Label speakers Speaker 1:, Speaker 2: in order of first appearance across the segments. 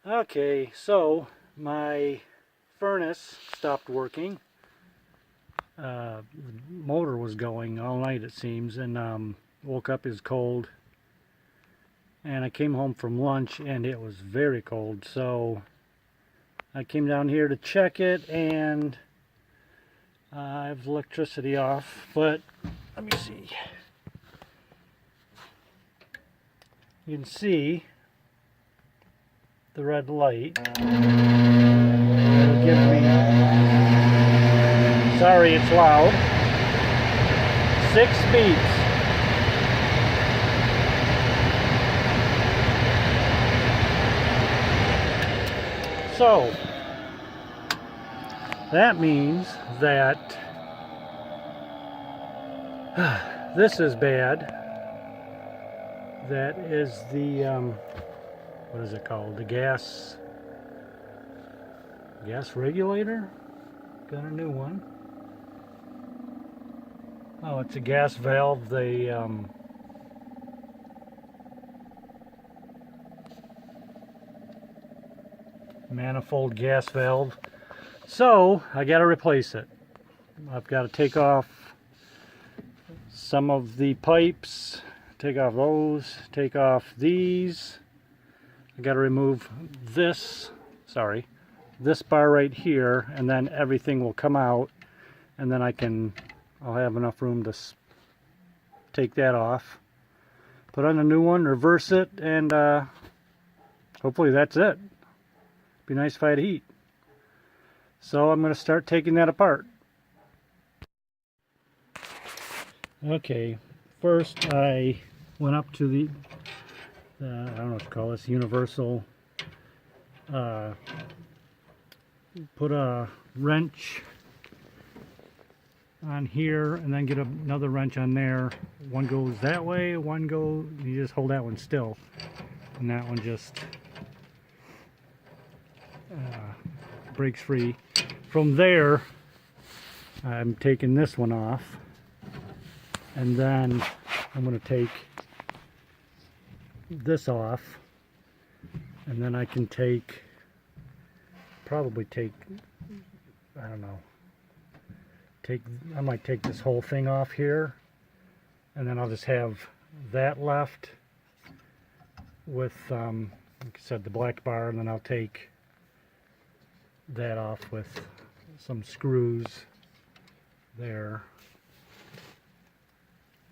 Speaker 1: Okay, so my furnace stopped working. The motor was going all night, it seems, and woke up is cold. And I came home from lunch and it was very cold, so I came down here to check it, and I have electricity off, but let me see. You can see the red light. It'll give me, sorry it's loud, 6 beeps. So that means that this is bad. That is the what is it called? The gas regulator. Got a new one. Oh, it's a gas valve. The manifold gas valve. So I got to replace it. I've got to take off some of the pipes, take off those, take off these. I got to remove this, this bar right here, and then everything will come out, and then I'll have enough room to take that off, put on a new one, reverse it, and hopefully that's it. Be nice if I had heat. So I'm going to start taking that apart. Okay, first I went up to the I don't know what to call this, universal, put a wrench on here and then get another wrench on there. One goes that way, one goes, you just hold that one still, and that one just breaks free. From there, I'm taking this one off, and then I'm going to take this off, and then I can probably take, I don't know, I might take this whole thing off here, and then I'll just have that left with, like I said, the black bar, and then I'll take that off with some screws there,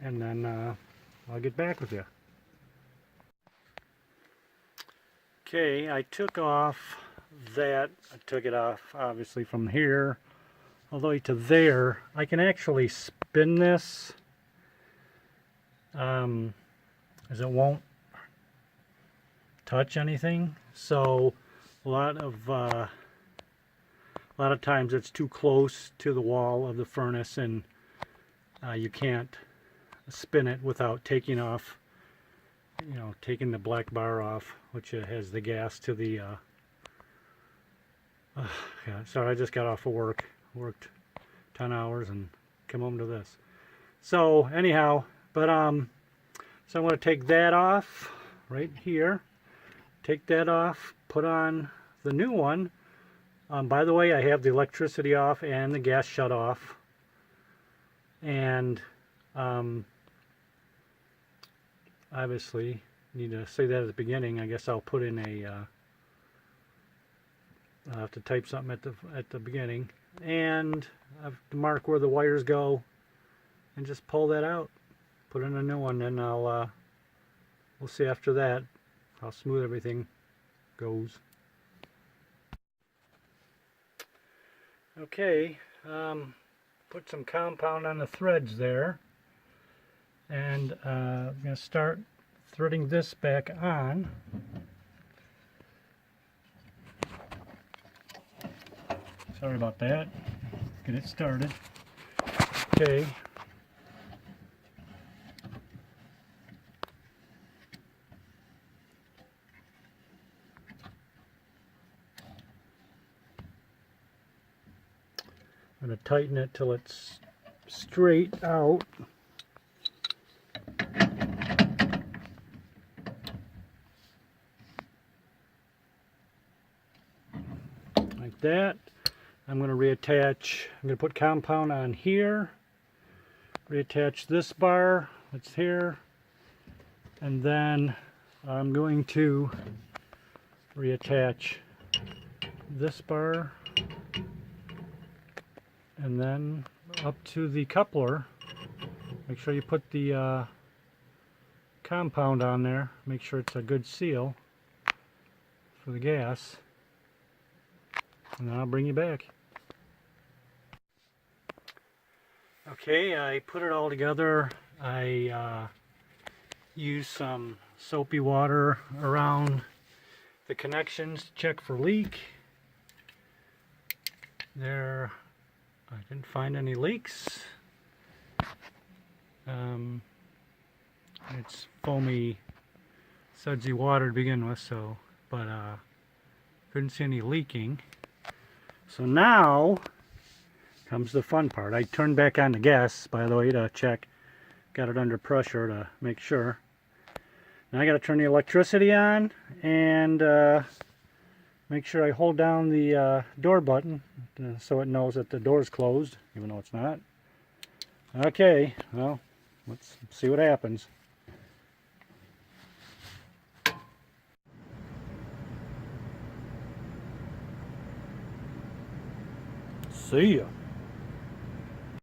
Speaker 1: and then I'll get back with you. Okay, I took off that, I took it off obviously from here all the way to there. I can actually spin this as it won't touch anything, so a lot of times it's too close to the wall of the furnace, and you can't spin it without taking off, taking the black bar off, which has the gas to the yeah, sorry, I just got off of work, worked 10 hours and come home to this. So anyhow, but so I'm going to take that off right here, take that off, put on the new one. By the way, I have the electricity off and the gas shut off, and obviously need to say that at the beginning. I guess I'll put in I'll have to type something at the beginning, and I have to mark where the wires go, and just pull that out, put in a new one, and we'll see after that how smooth everything goes. Okay, put some compound on the threads there, and I'm going to start threading this back on. Sorry about that. Get it started. Okay. I'm going to tighten it till it's straight out. like that. I'm going to reattach, I'm going to put compound on here, reattach this bar that's here, and then I'm going to reattach this bar, and then up to the coupler. Make sure you put the compound on there, make sure it's a good seal for the gas, and then I'll bring you back. Okay, I put it all together. I used some soapy water around the connections to check for leak. There, I didn't find any leaks. It's foamy, sudsy water to begin with, so, but couldn't see any leaking. So now comes the fun part. I turned back on the gas, by the way, to check. Got it under pressure to make sure. Now I got to turn the electricity on and make sure I hold down the door button so it knows that the door's closed, even though it's not. Okay, well, let's see what happens. See ya.